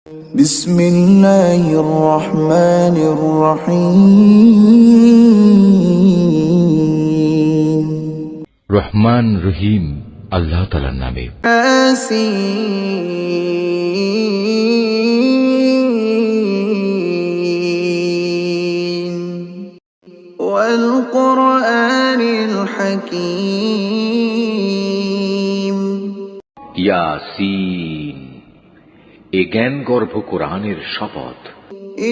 بسم الله الرحمن الرحيم রহমান রহিম আল্লাহ তাআলার নামে। ياسين والقرآن الحكيم ইয়াসিন, এ জ্ঞান গর্ভ কোরআনের শপথ।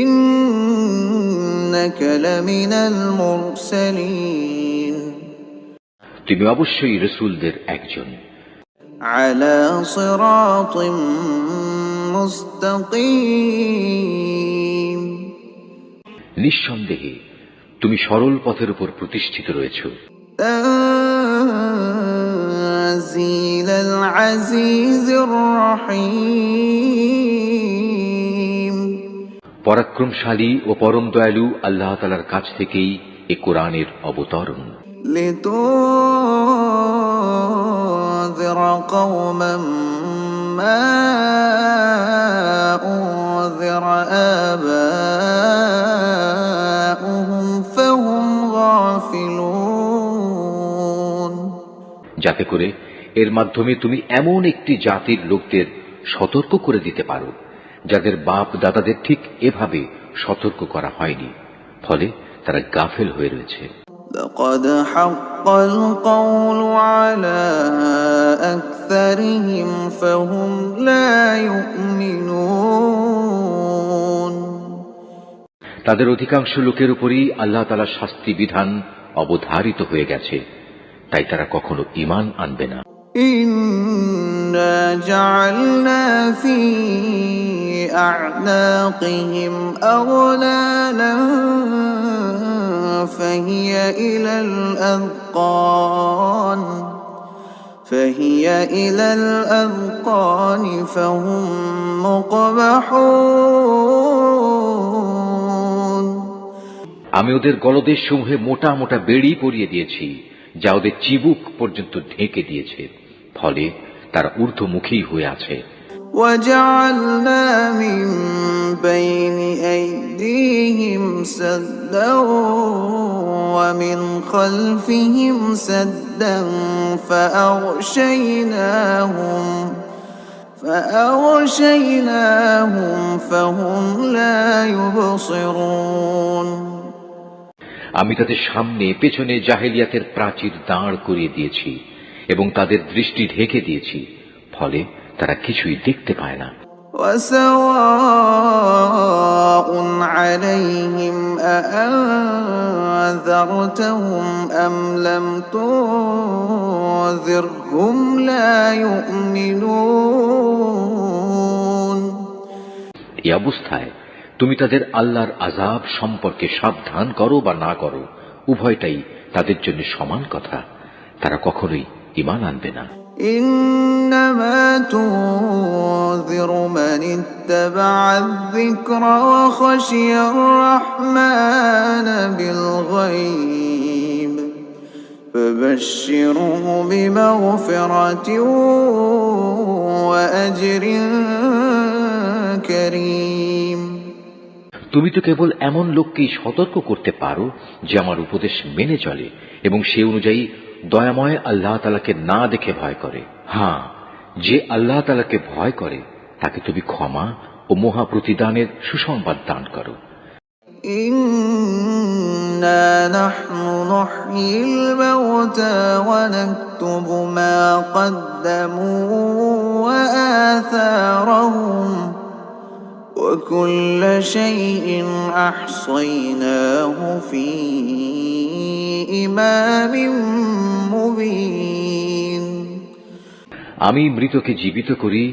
إنك لمن المرسلين তুমি অবশ্যই রাসূলদের একজন। على صراط مستقيم নিঃসন্দেহে তুমি সরল পথের উপর প্রতিষ্ঠিত রয়েছ। تنزيل العزيز الرحيم পরাক্রমশালী ও পরম দয়ালু আল্লাহ তাআলার কাছ থেকেই এ কোরআনের অবতরণ। لتنذر قوما ما أنذر آباؤهم فهم غافلون যাতে করে এর মাধ্যমে তুমি এমন একটি জাতির লোকদের সতর্ক করে দিতে পারো যাদের বাপ দাদাদের ঠিক এভাবে সতর্ক করা হয়নি, ফলে তারা গাফেল হয়ে রয়েছে। لقد حق القول على أكثرهم فهم لا يؤمنون তাদের অধিকাংশ লোকের উপরই আল্লাহ তাআলার শাস্তি বিধান অবধারিত হয়ে গেছে, তাই তারা কখনো ঈমান আনবে না। إنا جعلنا في أعناقهم أغلالا فهي إلى الأذقان فهم مقمحون আমি ওদের গলদেশ সমূহে মোটা মোটা বেড়ি পরিয়ে দিয়েছি, যা ওদের চিবুক পর্যন্ত ঢেকে দিয়েছে, ফলে তারা ঊর্ধ্বমুখী হয়ে আছে। وجعلنا من بين أيديهم سدا ومن خلفهم سدا فأغشيناهم فهم لا يبصرون আমি তাদের সামনে পেছনে জাহেলিয়াতের প্রাচীর দাঁড় করিয়ে দিয়েছি এবং তাদের দৃষ্টি ঢেকে দিয়েছি, ফলে তারা কিছুই দেখতে পায় না। وسواء عليهم أأنذرتهم أم لم تنذرهم لا يؤمنون এই অবস্থায় তুমি তাদের আল্লাহর আযাব সম্পর্কে সাবধান করো বা না করো, উভয়টাই তাদের জন্য সমান কথা, তারা কখনোই ঈমান আনবে না। إنما تنذر من اتبع الذكر وخشي الرحمن بالغيب فبشره بمغفرة وأجر كريم তুমি তো কেবল এমন লোককেই সতর্ক করতে পারো যে আমার উপদেশ মেনে চলে এবং সে অনুযায়ী দয়াময় আল্লাহ তাআলাকে না দেখে ভয় করে। হ্যাঁ, যে আল্লাহ তাআলাকে ভয় করে তাকে তুমি ক্ষমা ও মহা প্রতিদানের সুসংবাদ দান করো। إنا نحن نحيي الموتى ونكتب ما قدموا وآثارهم وكل شيء أحصيناه في إمام مبين আমি মৃতকে জীবিত করি,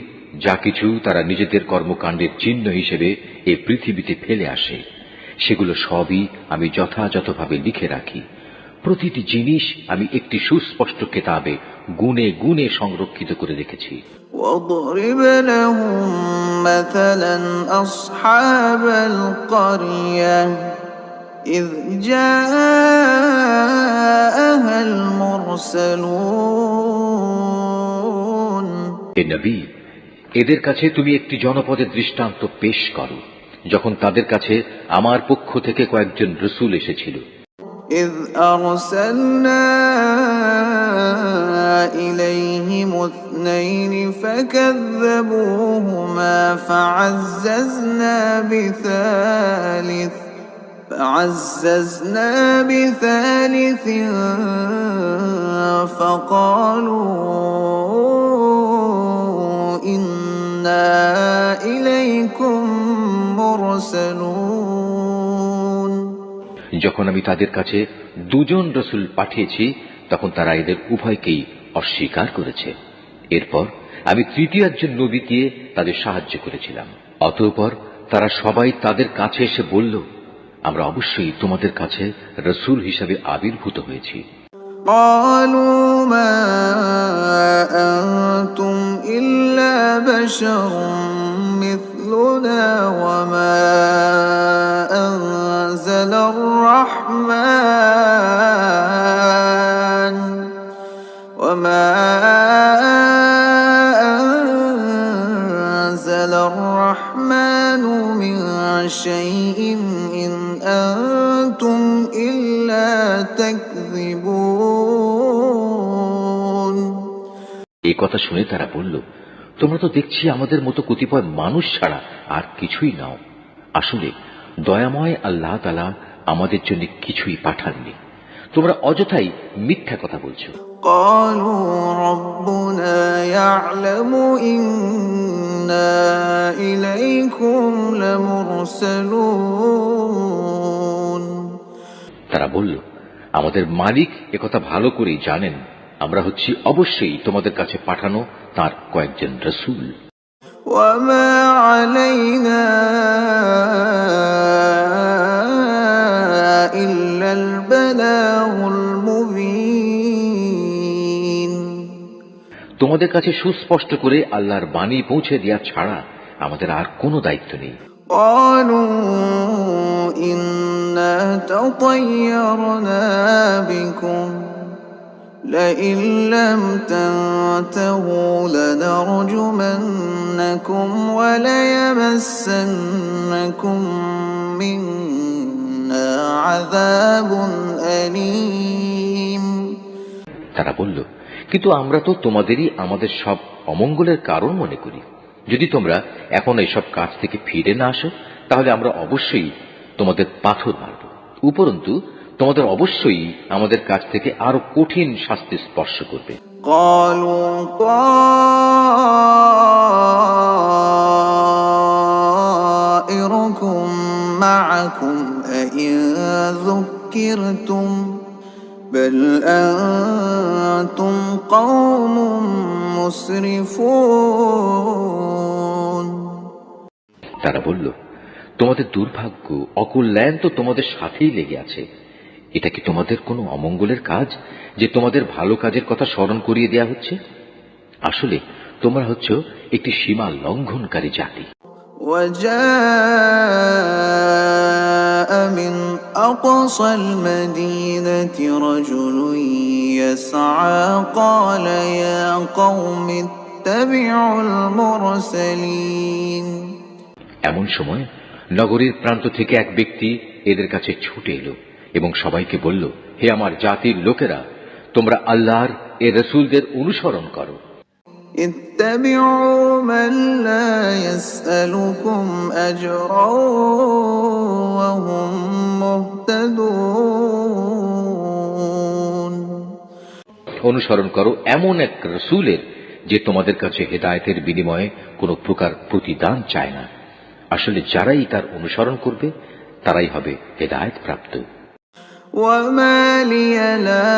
যা কিছু তারা নিজেদের কর্মকাণ্ডের চিহ্ন হিসেবে এই পৃথিবীতে ফেলে আসে সেগুলো সবই আমি যথাযথভাবে লিখে রাখি। প্রতিটি জিনিস আমি একটি সুস্পষ্ট কিতাবে গুণে গুণে সংরক্ষিত করে রেখেছি। واضرب لهم مثلا أصحاب القرية إذ جاءها المرسلون হে নবী, এদের কাছে তুমি একটি জনপদের দৃষ্টান্ত পেশ করো যখন তাদের কাছে আমার পক্ষ থেকে কয়েকজন রসূল এসেছিল। إذ أرسلنا إليهم اثنين فكذبوهما فعززنا بثالث فقالوا إنا إليكم مرسلون। যখন আমি তাদের কাছে দুজন রসূল পাঠিয়েছি তখন তারা এদের উভয়কেই অস্বীকার করেছে। এরপর আমি তৃতীয় একজন নবী দিয়ে তাদের সাহায্য করেছিলাম। অতঃপর তারা সবাই তাদের কাছে এসে বলল, আমরা অবশ্যই তোমাদের কাছে রসূল হিসাবে আবির্ভূত হয়েছি। قالوا ما أنتم إلا بشر مثلنا وما أنزل الرحمن من شيء إن أنتم إلا تكذبون। এই কথা শুনে তারা বলল, তোমরা তো দেখছি আমাদের মতো কতিপয় মানুষ ছাড়া আর কিছুই নাও। আসলে দয়াময় আল্লাহ তাআলা আমাদের জন্য কিছুই পাঠাননি, তোমরা অযথাই মিথ্যা কথা বলছো। قالوا ربنا يعلم إنا إليكم لمرسلون। তারা বলল, আমাদের মালিক একথা ভালো করেই জানেন আমরা হচ্ছি অবশ্যই তোমাদের কাছে পাঠানো তার কয়েকজন রসূল। وما علينا إلا البلاغ المبين। তোমাদের কাছে সুস্পষ্ট করে আল্লাহর বাণী পৌঁছে দেওয়া ছাড়া আমাদের আর কোনো দায়িত্ব নেই। قالوا إنا تطيرنا بكم لئن لم تنتهوا لنرجمنكم وليمسنكم منا عذاب أليم। তারা বলল, কিন্তু আমরা তো তোমাদেরই আমাদের সব অমঙ্গলের কারণ মনে করি। যদি তোমরা এখন এইসব কাজ থেকে ফিরে না আসো তাহলে আমরা অবশ্যই তোমাদের পাথর মারব। উপরন্তু তোমাদের অবশ্যই আমাদের কাছ থেকে আরো কঠিন শাস্তি স্পর্শ করবে। قالوا طائركم معكم أئن ذكرتم بل أنتم قوم مسرفون। তারা বলল, তোমাদের দুর্ভাগ্য অকল্যাণ তো তোমাদের সাথেই লেগে আছে। এটা কি তোমাদের কোনো অমঙ্গলের কাজ যে তোমাদের ভালো কাজের কথা স্মরণ করিয়ে দেয়া হচ্ছে? আসলে তোমরা হচ্ছ একটি সীমা লঙ্ঘনকারী জাতি। وجاء من أقصى المدينة رجل يسعى قال يا قوم اتبعوا المرسلين। এমন সময় নগরীর প্রান্ত থেকে এক ব্যক্তি এদের কাছে ছুটে এলো এবং সবাইকে বলল, হে আমার জাতির লোকেরা, তোমরা আল্লাহর এ রসূলদের অনুসরণ করো। اتبعوا من لا يسألكم أجرا وهم مهتدون। অনুসরণ করো এমন এক রসূলের যে তোমাদের কাছে হেদায়েতের বিনিময়ে কোনো প্রকার প্রতিদান চায় না। আসলে যারাই তার অনুসরণ করবে তারাই হবে হেদায়েত প্রাপ্ত। وما لي لا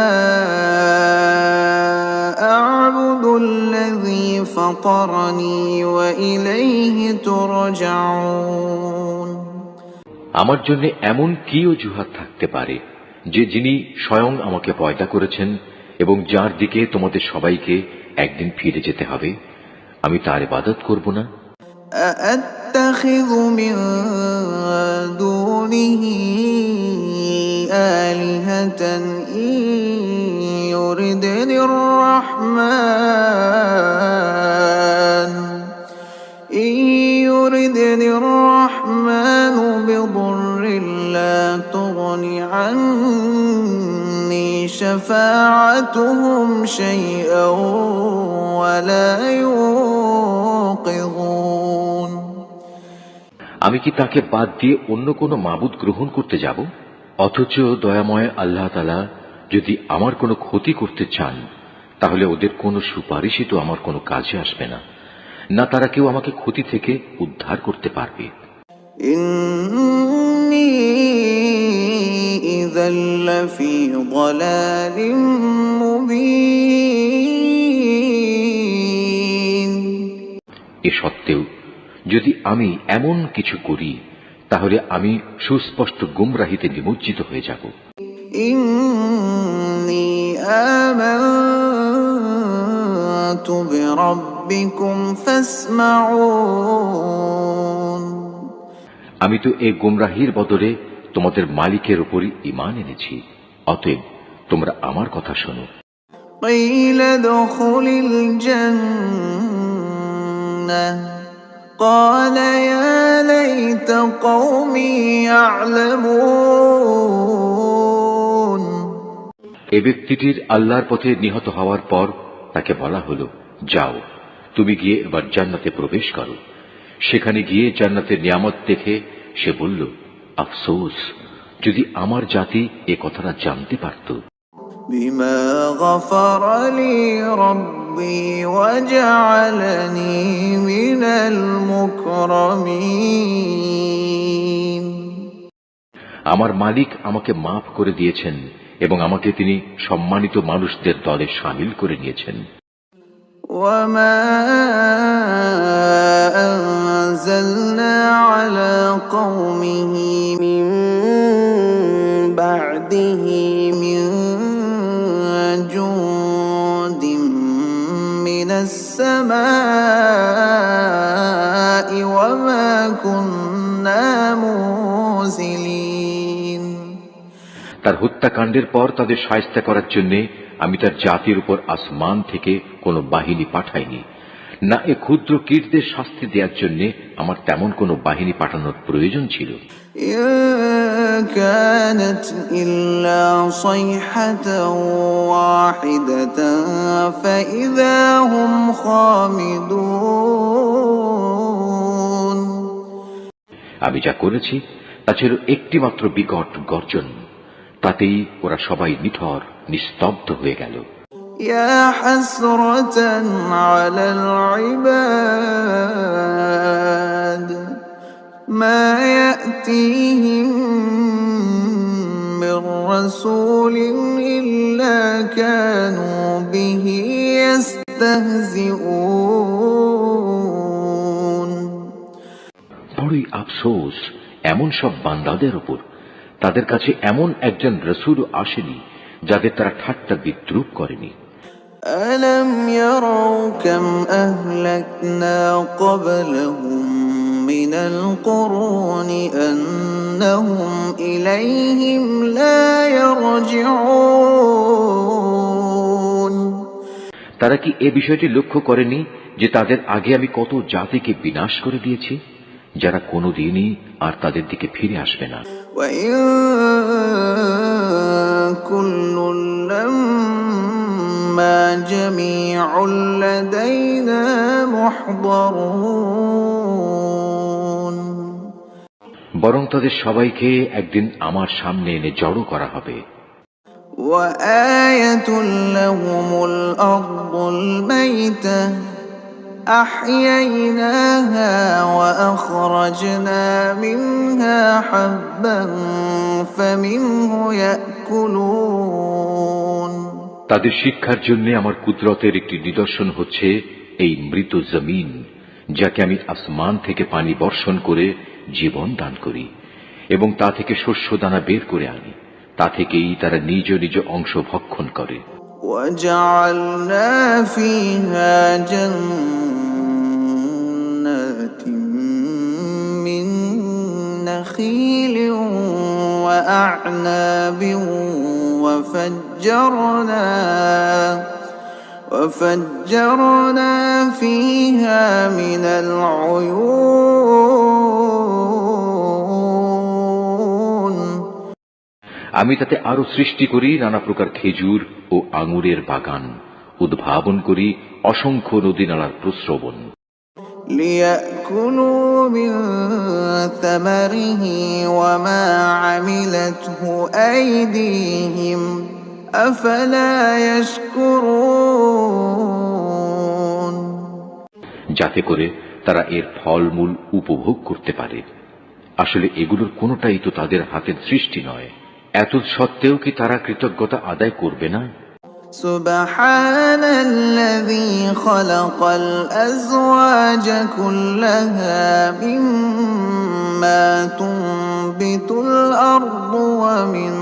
أعبد الذي فطرني وإليه ترجعون। আমার জন্য এমন কি অজুহাত থাকতে পারে যে যিনি স্বয়ং আমাকে পয়দা করেছেন এবং যার দিকে তোমাদের সবাইকে একদিন ফিরে যেতে হবে, আমি তার ইবাদত করব না? أأتخذ من دونه آلهة إن يردني الرحمن الرحمن بضر لا تغن عني شفاعتهم شيئا ولا ينقذون। আমি কি তাকে বাদ দিয়ে অন্য কোনো মাবুদ গ্রহণ করতে যাব? অথচ দয়াময় আল্লাহ তাআলা যদি আমার কোনো ক্ষতি করতে চান, তাহলে ওদের কোনো সুপারিশই তো আমার কোনো কাজে আসবে না, না তারা কেউ আমাকে ক্ষতি থেকে উদ্ধার করতে পারবে। ইন্নী ইযাল লাফী যালালিম মুবীন। এ সত্ত্বেও যদি আমি এমন কিছু করি, তাহলে আমি সুস্পষ্ট গুমরাহিতে নিমজ্জিত হয়ে যাব। ইন্নী আমানতু বিরাব্বিকুম ফাসমাউন। আমি তো এই গুমরাহির বদলে তোমাদের মালিকের উপরই ঈমান এনেছি, অতএব তোমরা আমার কথা শোনো। قيل ادخل الجنة قال يا ليت قومي يعلمون। এ ব্যক্তিটির আল্লাহর পথে নিহত হওয়ার পর তাকে বলা হলো, যাও তুমি গিয়ে এবার জান্নাতে প্রবেশ করো। সেখানে গিয়ে জান্নাতের নিয়ামত দেখে সে বলল, আফসোস যদি আমার জাতি এ কথাটা জানতে পারত। বিমা গফারা লি রাব্বি ওয়া জা'আলানি মিনাল মুকরামিন। আমার মালিক আমাকে মাফ করে দিয়েছেন এবং আমাকে তিনি সম্মানিত মানুষদের দলে শামিল করে নিয়েছেন। وما أنزلنا على قومه من بعده من جند من السماء وما كنا منزلين। তার হত্যাকাণ্ডের পর তাদের শায়েস্তা করার জন্য আমি তার জাতির উপর আসমান থেকে কোনো বাহিনী পাঠাইনি, না এ ক্ষুদ্র কীটদের শাস্তি দেওয়ার জন্য আমার তেমন কোনো বাহিনী পাঠানোর প্রয়োজন ছিল। كانت إلا صيحة واحدة فإذا هم خامدون। আমি যা করেছি তা ছিল একটি মাত্র বিকট গর্জন, তাতেই ওরা সবাই নিথর নিস্তব্ধ হয়ে গেল। يا حسرة على العباد ما يأتيهم من رسول إلا كانوا به يستهزئون। বড়ই আফসোস এমন সব বান্দাদের উপর, তাদের কাছে এমন একজন রসুল আসেনি যাদের তারা ঠাট্টা বিদ্রুপ করেনি। ألم يروا كم أهلكنا قبلهم من القرون أنهم إليهم لا يرجعون। তারা কি এ বিষয়টি লক্ষ্য করেনি যে তাদের আগে আমি কত জাতিকে বিনাশ করে দিয়েছি, যারা কোনোদিনই আর তাদের দিকে ফিরে আসবে না। وإن كل لما جميع لدينا محضرون। বরং তাদের সবাইকে একদিন আমার সামনে এনে জড়ো করা হবে। وآية لهم الأرض الميتة أحييناها وأخرجنا منها حبا فمنه يأكلون। তাদের শিক্ষার জন্য আমার কুদরতের একটি নিদর্শন হচ্ছে এই মৃত জমিন, যাকে আমি আসমান থেকে পানি বর্ষণ করে জীবন দান করি এবং তা থেকে শস্য দানা বের করে আনি, তা থেকেই তারা নিজ নিজ অংশ ভক্ষণ করে। وجعلنا فيها جنات من نخيل وأعناب وفجرنا فيها من العيون আমি তাতে আরো সৃষ্টি করি নানা প্রকার খেজুর ও আঙুরের বাগান, উদ্ভাবন করি অসংখ্য নদী নালার প্রস্রবণ। ليأكلوا من ثمره وما عملته أيديهم أفلا يشكرون যাতে করে তারা এর ফলমূল উপভোগ করতে পারে। আসলে এগুলোর কোনোটাই তো তাদের হাতের সৃষ্টি নয়। এত সত্ত্বেও কি তারা কৃতজ্ঞতা আদায় করবে না? سبحان الذي خلق الأزواج كلها مما تنبت الأرض ومن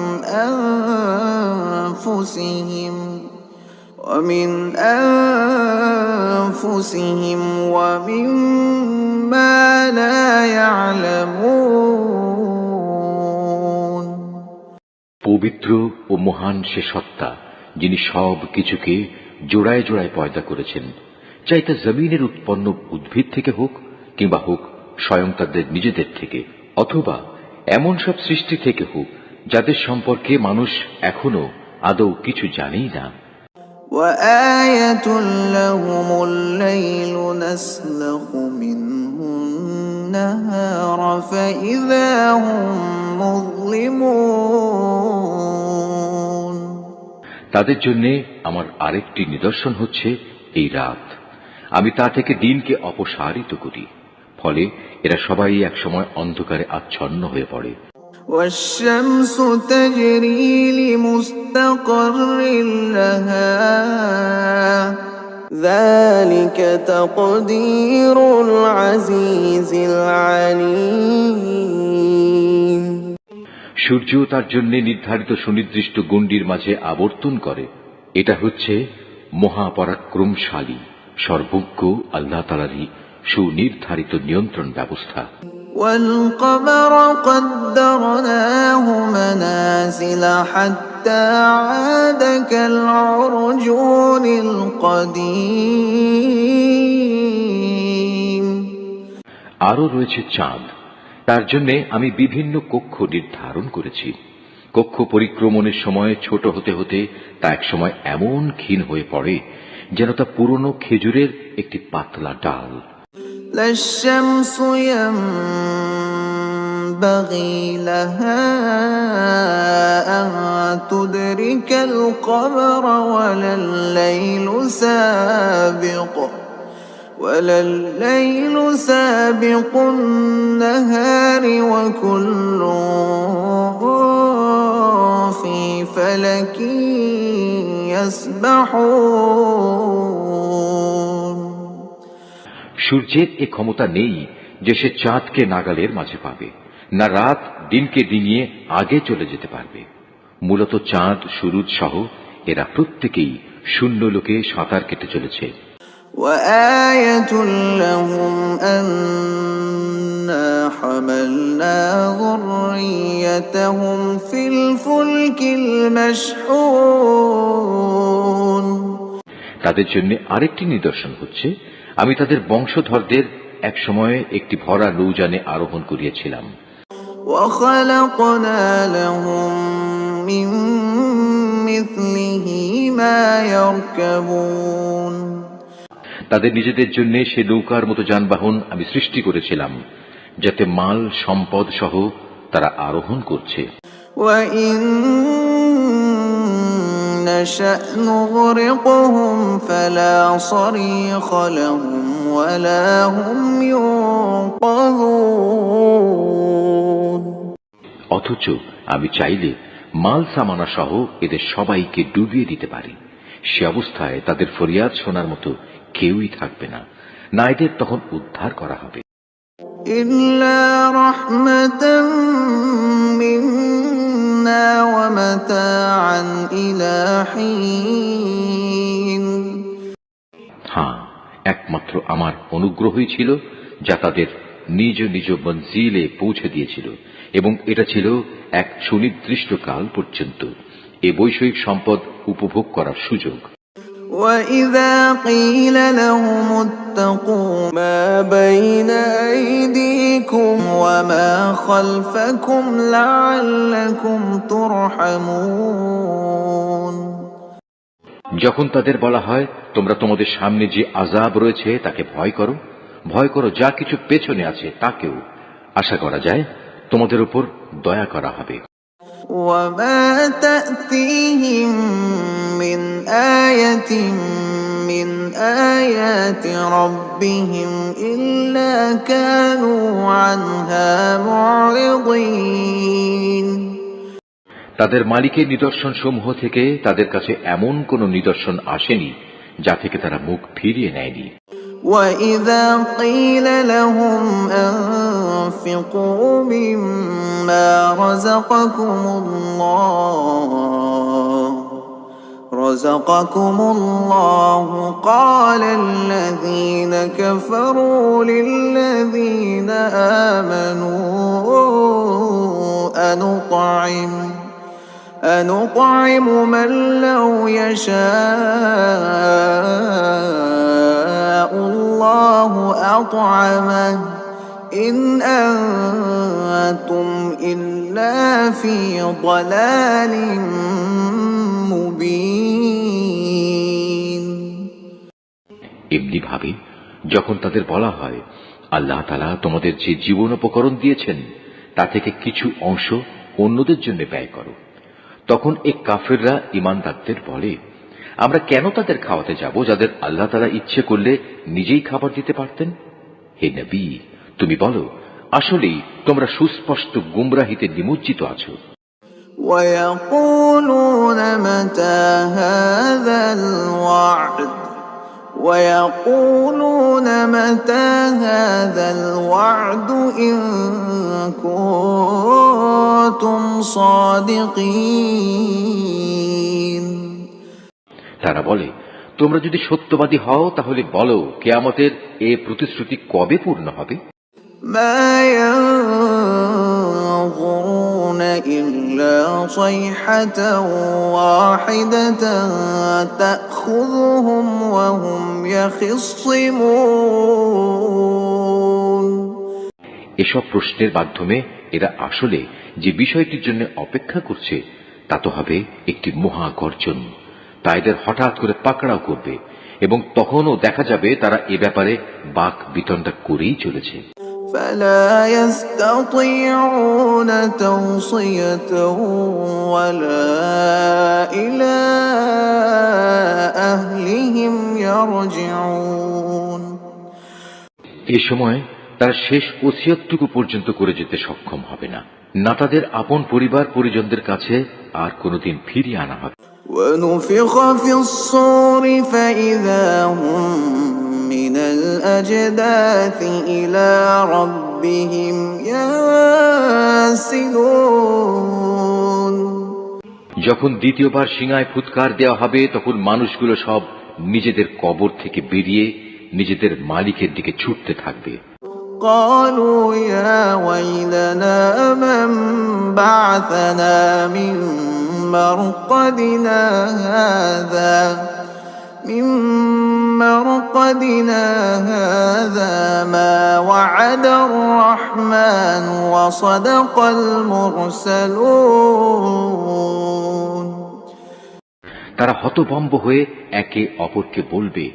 أنفسهم ومما لا يعلمون পবিত্র ও মহান সে সত্তা, যিনি সব কিছুকে জোড়ায় জোড়ায় পয়দা করেছেন, চাই তা জমিনের উৎপন্ন উদ্ভিদ থেকে হোক কিংবা হোক স্বয়ং তাদের নিজেদের থেকে, অথবা এমন সব সৃষ্টি থেকে হোক যাদের সম্পর্কে মানুষ এখনো আদৌ কিছু জানেই না। وآية لهم الليل نسلخ منه النهار فإذا هم مظلمون তাদের জন্য আমার আরেকটি নিদর্শন হচ্ছে এই রাত। আমি তা থেকে দিনকে অপসারিত করি, ফলে এরা সবাই একসময় অন্ধকারে আচ্ছন্ন হয়ে পড়ে। والشمس تجري لمستقر لها ذلك تقدير العزيز العليم সূর্য তার জন্য নির্ধারিত সুনির্দিষ্ট গণ্ডির মাঝে আবর্তন করে। এটা হচ্ছে মহাপরাক্রমশালী সর্বজ্ঞ আল্লাহ তাআলারই সুনির্ধারিত নিয়ন্ত্রণ ব্যবস্থা। والقمر قدرناه منازل حتى عاد كالعرجون القديم আরো রয়েছে চাঁদ, তার জন্য আমি বিভিন্ন কক্ষ নির্ধারণ করেছি। কক্ষ পরিক্রমণের সময় ছোট হতে হতে তা এক সময় এমন ক্ষীণ হয়ে পড়ে যেন তা পুরনো খেজুরের একটি পাতলা ডাল। لا الشمس ينبغي لها أن تدرك القمر ولا الليل سابق النهار وكل في فلك يسبحون সূর্যের এ ক্ষমতা নেই যে সে চাঁদকে নাগালের মাঝে পাবে, না রাত দিনকে দিনিয়ে আগে চলে যেতে পারবে। মূলত চাঁদ, সূরজ সহ এরা প্রত্যেকেই শূন্য লোকে সাঁতার কেটে চলেছে। وآية لهم أنا حملنا ذريتهم في الفلك المشحون তাদের জন্য আরেকটি নিদর্শন হচ্ছে আমি তাদের বংশধরদের এক সময়ে একটি ভরা নৌযানে আরোহণ করিয়েছিলাম। وخلقنا لهم من مثله ما يركبون তাদের নিজেদের জন্য সে নৌকার মতো যানবাহন আমি সৃষ্টি করেছিলাম, যাতে মাল সম্পদ সহ তারা আরোহণ করছে। وإن نشأ نغرقهم فلا صريخ لهم ولا هم ينقذون অথচ আমি চাইলে মাল সামানা সহ এদের সবাইকে ডুবিয়ে দিতে পারি। সে অবস্থায় তাদের ফরিয়াদ শোনার মতো কেউই থাকবে না, না এদের তখন উদ্ধার করা হবে। إلا رحمة منا ومتاعا إلى حين হ্যাঁ, একমাত্র আমার অনুগ্রহই ছিল যা তাদের নিজ নিজ মঞ্জিলে পৌঁছে দিয়েছিল, এবং এটা ছিল এক সুনির্দিষ্ট কাল পর্যন্ত এ বৈষয়িক সম্পদ উপভোগ করার সুযোগ। وإذا قيل لهم اتقوا ما بين أيديكم وما خلفكم لعلكم ترحمون যখন তাদের বলা হয় তোমরা তোমাদের সামনে যে আযাব রয়েছে তাকে ভয় করো যা কিছু পেছনে আছে তাকেও, আশা করা যায় তোমাদের উপর দয়া করা হবে। وما تأتيهم من آية من آيات ربهم إلا كانوا عنها معرضين তাদের মালিকের নিদর্শন সমূহ থেকে তাদের কাছে এমন কোন নিদর্শন আসেনি যা থেকে তারা মুখ ফিরিয়ে নেয়নি। وإذا قيل لهم أنفقوا مما رزقكم الله قال الذين كفروا للذين آمنوا أنطعم من لو يشاء الله أطعمه إن أنتم إلا في ضلال মুবিন। এমনি ভাবে যখন তাদের বলা হয় আল্লাহ তাআলা তোমাদের যে জীবনোপকরণ দিয়েছেন তা থেকে কিছু অংশ অন্যদের জন্য ব্যয় করো, তখন এই কাফেররা ঈমানদারদের বলে আমরা কেন তাদের খাওয়াতে যাব যাদের আল্লাহ তাআলা ইচ্ছে করলে নিজেই খাবার দিতে পারতেন। হে নবী, তুমি বলো আসলেই তোমরা সুস্পষ্ট গুমরাহিতে নিমজ্জিত আছো। ويقولون متى هذا الوعد إن كنتم صادقين তারা বলে তোমরা যদি সত্যবাদী হও তাহলে বলো কিয়ামতের এই প্রতিশ্রুতি কবে পূর্ণ হবে। ما ينظرون إلا صيحة واحدة تأخذهم وهم يخصمون এসব প্রশ্নের মাধ্যমে এরা আসলে যে বিষয়টির জন্য অপেক্ষা করছে তা তো হবে একটি মহা গর্জন, তা এদের হঠাৎ করে পাকড়াও করবে এবং তখনও দেখা যাবে তারা এ ব্যাপারে বাক বিতণ্ডা করেই চলেছে। فلا يستطيعون توصية ولا إلى أهلهم يرجعون এ সময় তারা শেষ ওসিয়তটুকু পর্যন্ত করে যেতে সক্ষম হবে না, না তাদের আপন পরিবার পরিজনদের কাছে আর কোনোদিন ফিরিয়ে আনা হবে। ونفخ في الصور فإذا هم من الأجداث إلى ربهم ينسلون যখন দ্বিতীয়বার সিংহায় ফুৎকার দেওয়া হবে তখন মানুষগুলো সব নিজেদের কবর থেকে বেরিয়ে নিজেদের মালিকের দিকে ছুটতে থাকবে। قالوا يا ويلنا من بعثنا من مرقدنا هذا ما وعد الرحمن وصدق المرسلون তারা হতভম্ব হয়ে একে অপরকে বলবে,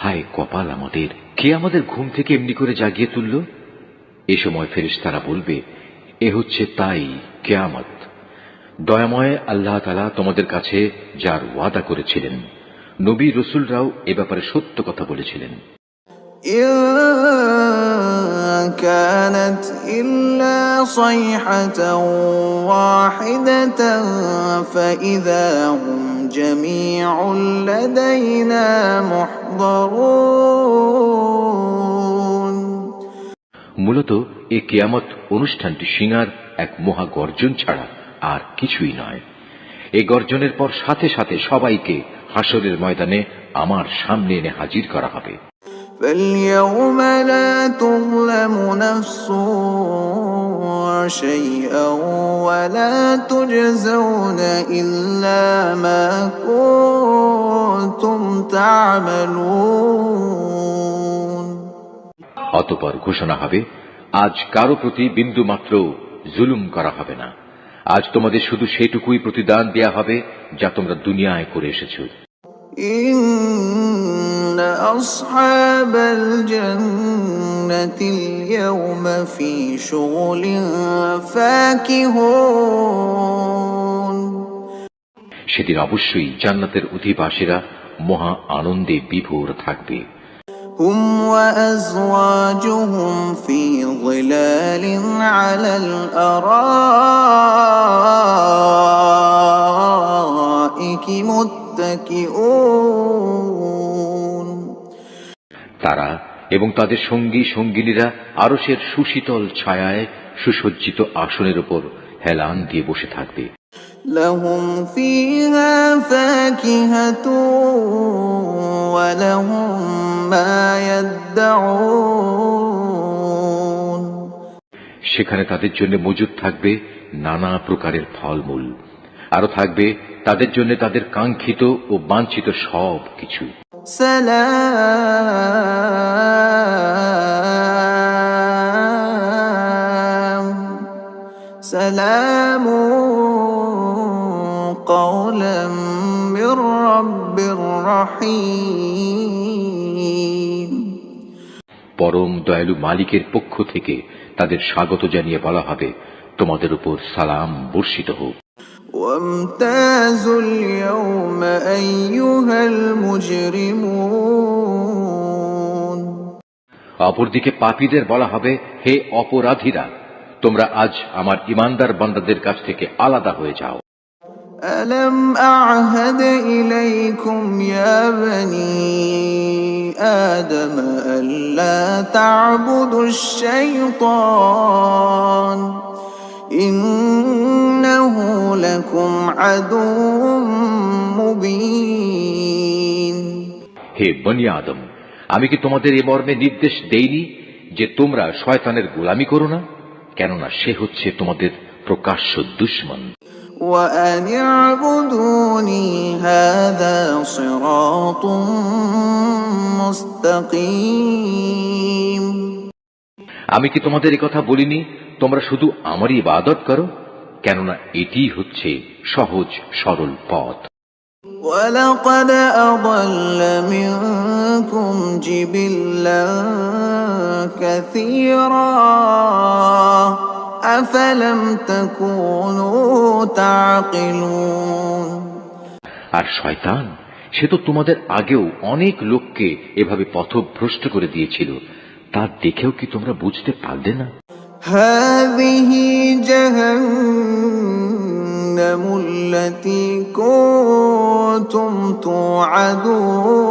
হায় কপাল আমাদের, কে আমাদের ঘুম থেকে এমনি করে জাগিয়ে তুলল। এ সময় ফেরেশতারা বলবে, এ হচ্ছে তাই কিয়ামত। দয়াময় আল্লাহ তাআলা তোমাদের কাছে যার ওয়াদা করেছিলেন, নবী রাসূলরাও এ ব্যাপারে সত্য কথা বলেছিলেন। إن كانت إلا صيحة واحدة فإذا هم جميع لدينا محضرون মূলত এই কিয়ামত অনুষ্ঠানটি সিংহার এক মহা গর্জন ছাড়া আর কিছুই নয়। এই গর্জনের পর সাথে সাথে সবাইকে হাসরের ময়দানে আমার সামনে এনে হাজির করা হবে। فاليوم لا تظلم نفس شيئا ولا تجزون إلا ما كنتم تعملون অতঃপর ঘোষণা হবে, আজ কারো প্রতি বিন্দু মাত্র জুলুম করা হবে না। আজ তোমাদের শুধু সেটুকুই প্রতিদান দেয়া হবে যা তোমরা দুনিয়ায় করে এসেছো। إن أصحاب الجنة اليوم في شغل فاكهون সেদিন অবশ্যই জান্নাতের অধিবাসীরা মহা আনন্দে বিভোর থাকবে। هم وأزواجهم في ظلال على الأرائك متكئون তারা এবং তাদের সঙ্গী সঙ্গিনীরা আরশের সুশীতল ছায়ায় সুসজ্জিত আসনের উপর হেলান দিয়ে বসে থাকবে। لهم فيها فاكهة ولهم ما يدعون সেখানে তাদের জন্য মজুদ থাকবে নানা প্রকারের ফলমূল, আরো থাকবে তাদের জন্য তাদের কাঙ্ক্ষিত ও বাঞ্ছিত সব কিছু। سلام قولا من رب رحيم পরম দয়ালু মালিকের পক্ষ থেকে তাদের স্বাগত জানিয়ে বলা হবে, তোমাদের উপর সালাম বর্ষিত হোক। وامتازوا اليوم أيها المجرمون অপরদিকে পাপীদের বলা হবে, হে অপরাধীরা, তোমরা আজ আমার ইমানদার বান্দাদের কাছ থেকে আলাদা হয়ে যাও। ألم أعهد إليكم يا بني آدم ألا تعبدوا الشيطان إنه لكم عدو مبين হে বনি আদম, আমি কি তোমাদের এ মর্মে নির্দেশ দেইনি যে তোমরা শয়তানের গোলামি করো না? কেননা সে হচ্ছে তোমাদের প্রকাশ্য দুশমন। وأن اعبدوني هذا صراط مستقيم আমি কি তোমাদের এ কথা বলিনি তোমরা শুধু আমারই ইবাদত করো? কেননা এটি হচ্ছে সহজ সরল পথ। ولقد أضل منكم جبلا كثيرا أفلم تكونوا تعقلون আর শয়তান, সে তো তোমাদের আগেও অনেক লোককে এভাবে পথভ্রষ্ট করে দিয়েছিল, তা দেখেও কি তোমরা বুঝতে পারলে না? هذه جهنم التي كنتم توعدون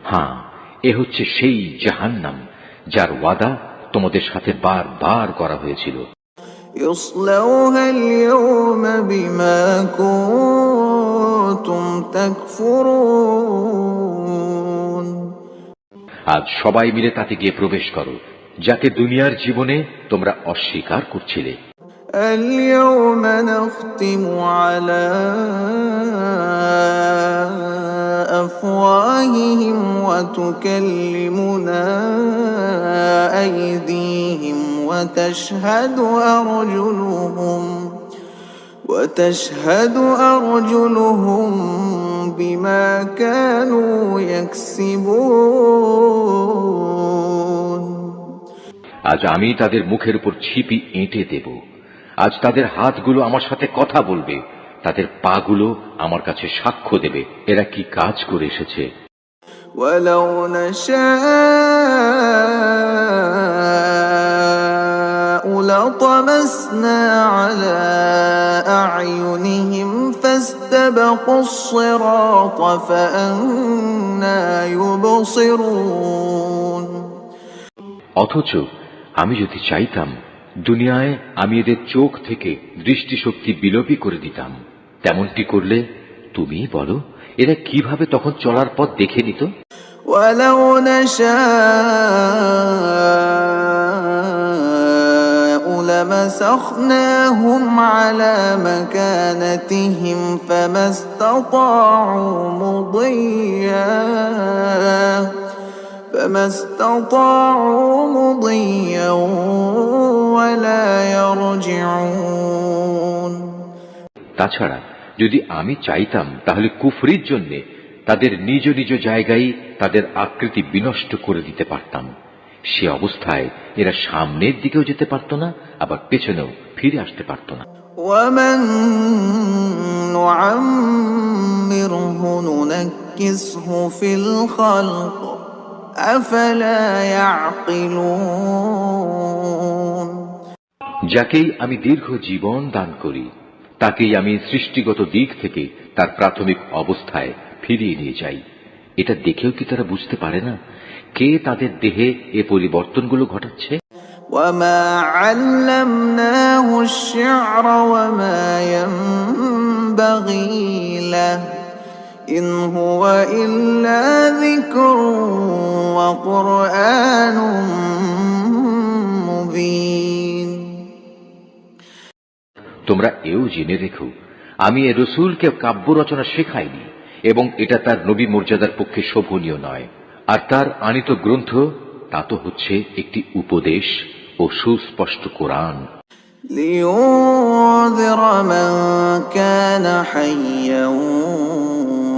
হ্যাঁ, এ হচ্ছে সেই জাহান্নাম যার ওয়াদা তোমাদের সাথে বারবার করা হয়েছিল। اصلوها اليوم بما كنتم تكفرون আজ সবাই মিলে তাতে গিয়ে প্রবেশ করো, যাকে দুনিয়ার জীবনে তোমরা অস্বীকার করছিলে। اليوم نختم على أفواههم وتكلمنا أيديهم وتشهد أرجلهم بما كانوا يكسبون আজ আমি তাদের মুখের উপর ছিপি এঁটে দেব। আজ তাদের হাতগুলো আমার সাথে কথা বলবে, তাদের পাগুলো আমার কাছে সাক্ষ্য দেবে এরা কি কাজ করে এসেছে। ولو نشاء لطمسنا على أعينهم فاستبقوا الصراط فأنى يبصرون অথচ আমি যদি চাইতাম, দুনিয়ায় আমি এদের চোখ থেকে দৃষ্টিশক্তি বিলোপী করে দিতাম। তেমনটি করলে তুমি বলো, এরা কিভাবে তখন চলার পথ দেখে নিত? ولو نشاء لجعلناه حجارة أو خلدناهم عليها لمسخناهم على مكانتهم فما استطاعوا مضيا ولا يرجعون তাছাড়া যদি আমি চাইতাম তাহলে কুফরির জন্য তাদের নিজ নিজ জায়গায় তাদের আকৃতি বিনষ্ট করে দিতে পারতাম। সে অবস্থায় এরা সামনের দিকেও যেতে পারত না, আবার পেছনেও ফিরে আসতে পারত না। ومن نعمره ننكسه في الخلق أفلا يعقلون যাকেই আমি দীর্ঘ জীবন দান করি তাকেই আমি সৃষ্টিগত দিক থেকে তার প্রাথমিক অবস্থায় ফিরিয়ে নিয়ে যাই। এটা দেখেও কি তারা বুঝতে পারে না কে তাদের দেহে এ পরিবর্তনগুলো ঘটাচ্ছে? وما علمناه الشعر وما ينبغي له إن هو إلا ذكر وقرآن مبين তোমরা এও জেনে রেখো আমি এ রসুলকে কাব্য রচনা শেখাইনি এবং এটা তার নবী মর্যাদার পক্ষে শোভনীয় নয়। আর তার আনিত গ্রন্থ তা তো হচ্ছে একটি উপদেশ ও সুস্পষ্ট কোরআন। لينذر من كان حيا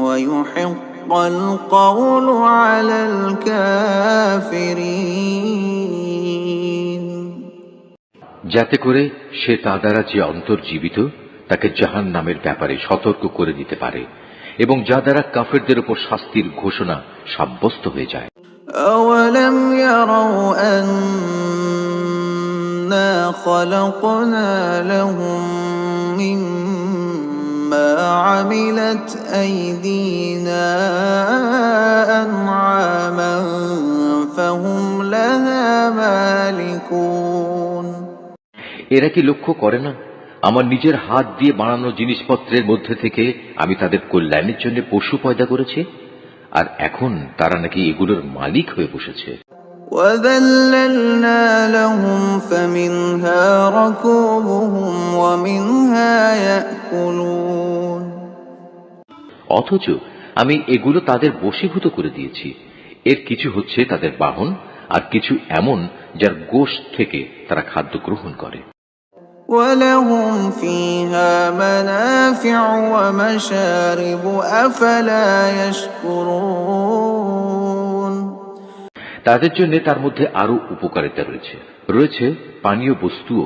ويحق القول على الكافرين যাতে করে সে তা দ্বারা যে অন্তর্জীবিত তাকে জাহান্নামের ব্যাপারে সতর্ক করে দিতে পারে এবং যা দ্বারা কাফেরদের উপর শাস্তির ঘোষণা সাব্যস্ত হয়ে যায়। أولم يروا أنا خلقنا لهم مما عملت أيدينا أنعاما فهم لها مالكون এরা কি লক্ষ্য করে না আমার নিজের হাত দিয়ে বানানো জিনিসপত্রের মধ্যে থেকে আমি তাদের কল্যাণের জন্য পশু পয়দা করেছি, আর এখন তারা নাকি এগুলোর মালিক হয়ে বসেছে। وَذَلَّلْنَا لَهُمْ فَمِنْهَا رَكُوبُهُمْ وَمِنْهَا يَأْكُلُونَ অথচ আমি এগুলো তাদের বশীভূত করে দিয়েছি। এর কিছু হচ্ছে তাদের বাহন, আর কিছু এমন যার গোশত থেকে তারা খাদ্য গ্রহণ করে। وَلَهُمْ فِيهَا مَنَافِعُ وَمَشَارِبُ أَفَلَا يَشْكُرُونَ তাদের জন্য তার মধ্যে আরো উপকারিতা রয়েছে, রয়েছে পানীয় বস্তুও,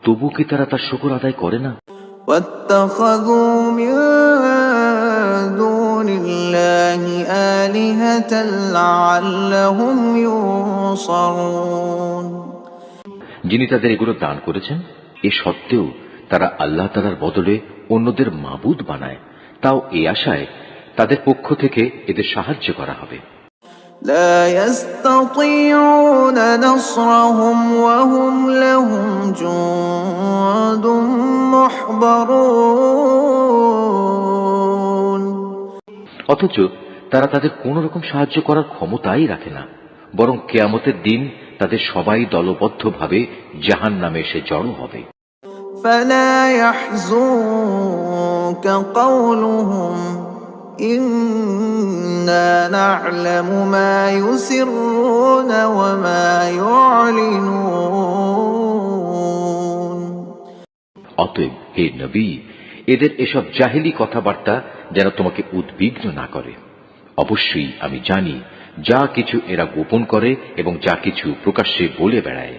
তবু কি তারা তার শুকর আদায় করে না? وَاتَّخَذُوا مِن دُونِ اللَّهِ آلِهَةً لَعَلَّهُمْ يُنصَرُونَ যিনি তাদের এগুলো দান করেছেন, এ সত্ত্বেও তারা আল্লাহ তাআলার বদলে অন্যদের মাবুদ বানায়, তাও এই আশায় তাদের পক্ষ থেকে এদের সাহায্য করা হবে। لا يستطيعون نصرهم وهم لهم جند محضرون অথচ তারা তাদের কোন রকম সাহায্য করার ক্ষমতাই রাখে না, বরং কিয়ামতের দিন তাদের সবাই দলবদ্ধভাবে জাহান্নামে এসে জড়ো হবে। فلا يحزنك قولهم إنا نعلم ما يسرون وما يعلنون অতএব হে নবী, এদের এসব জাহেলি কথাবার্তা যেন তোমাকে উদ্বিগ্ন না করে। অবশ্যই আমি জানি যা কিছু এরা গোপন করে এবং যা কিছু প্রকাশ্যে বলে বেড়ায়।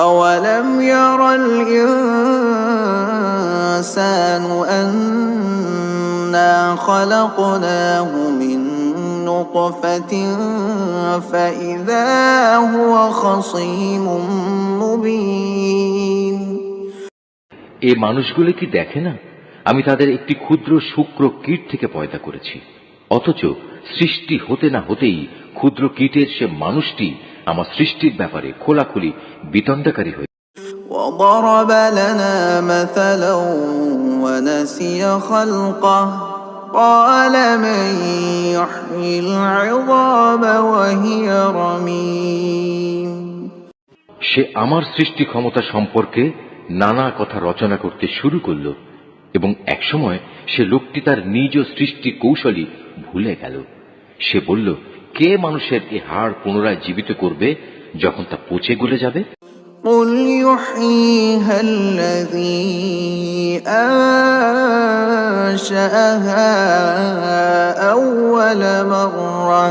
أولم ير الإنسان أنا خلقناه من نطفة فإذا هو خصيم مبين এ মানুষগুলো কি দেখে না আমি তাদের একটি ক্ষুদ্র শুক্র কীট থেকে পয়দা করেছি, অথচ সৃষ্টি হতে না হতেই ক্ষুদ্র কীটের সে মানুষটি আমার সৃষ্টির ব্যাপারে খোলাখুলি বিতণ্ডাকারী হয়ে। وضرب لنا مثلا ونسي خلقه قال من يحيي العظام وهي رميم সে আমার সৃষ্টি ক্ষমতা সম্পর্কে নানা কথা রচনা করতে শুরু করল এবং একসময় সে লোকটি তার নিজ সৃষ্টি কৌশলী ভুলে গেল। সে বলল, কে মানুষের এ হাড় পুনরায় জীবিত করবে যখন তা পচে গলে যাবে? قل يحييها الذي أنشأها أول مرة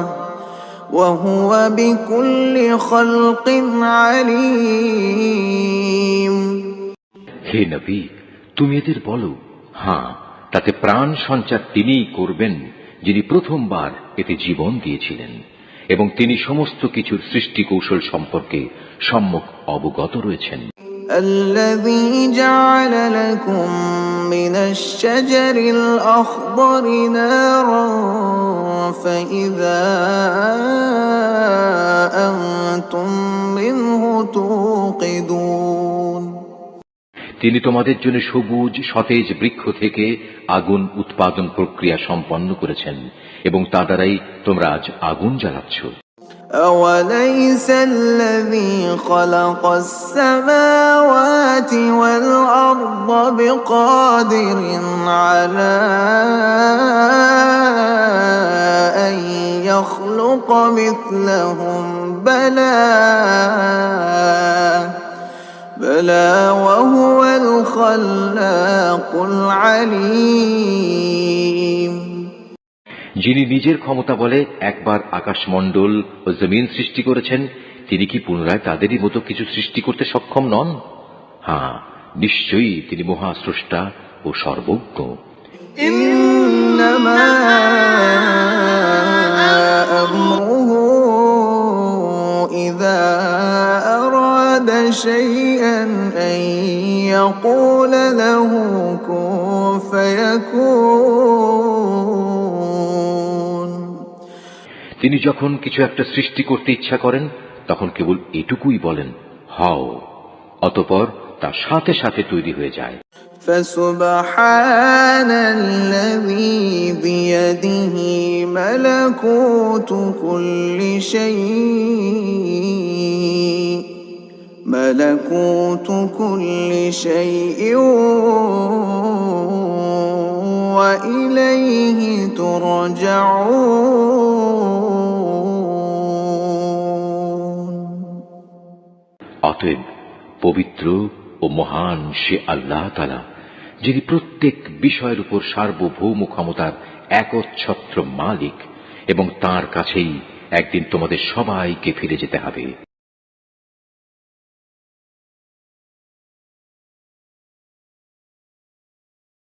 وهو بكل خلق عليم। হে নবী, তুমি এদের বলো, হ্যাঁ, তাতে প্রাণ সঞ্চার তিনিই করবেন যিনি প্রথমবার এতে জীবন দিয়েছিলেন এবং তিনি সমস্ত কিছুর সৃষ্টি কৌশল সম্পর্কে সম্যক অবগত রয়েছেন। الذي جعل لكم من الشجر الأخضر نارا فإذا أنتم منه توقدون। তিনি তোমাদের জন্য সবুজ সতেজ বৃক্ষ থেকে আগুন উৎপাদন প্রক্রিয়া সম্পন্ন করেছেন এবং তা দ্বারাই তোমরা আজ আগুন জ্বালাচ্ছ। أوليس الذي خلق السماوات والأرض بقادر على أن يخلق مثلهم بلى وهو الخلاق العليم। যিনি নিজের ক্ষমতা বলে একবার আকাশমণ্ডল ও জমিন সৃষ্টি করেছেন, তিনি কি পুনরায় তাদেরই মতো কিছু সৃষ্টি করতে সক্ষম নন? হ্যাঁ, নিশ্চয়ই তিনি মহাস্রষ্টা ও সর্বজ্ঞ। ইন্নামা আমরুহু ইযা আরাদা শাইআন আন ইয়াকুলা লাহু কুন ফায়াকুন। তিনি যখন কিছু একটা সৃষ্টি করতে ইচ্ছা করেন তখন কেবল এটুকুই বলেন, হও, অতঃপর তা সাথে সাথে তৈরি হয়ে যায়। ফাসুবহানাল্লাযী বিয়াদিহি মালাকুতু কুল্লি শাইইন ওয়া ইলাইহি তুরজাউন। অতএব পবিত্র ও মহান সে আল্লাহ তাআলা, যিনি প্রত্যেক বিষয়ের উপর সার্বভৌম ক্ষমতার একচ্ছত্র মালিক, এবং তাঁর কাছেই একদিন তোমাদের সবাইকে ফিরে যেতে হবে।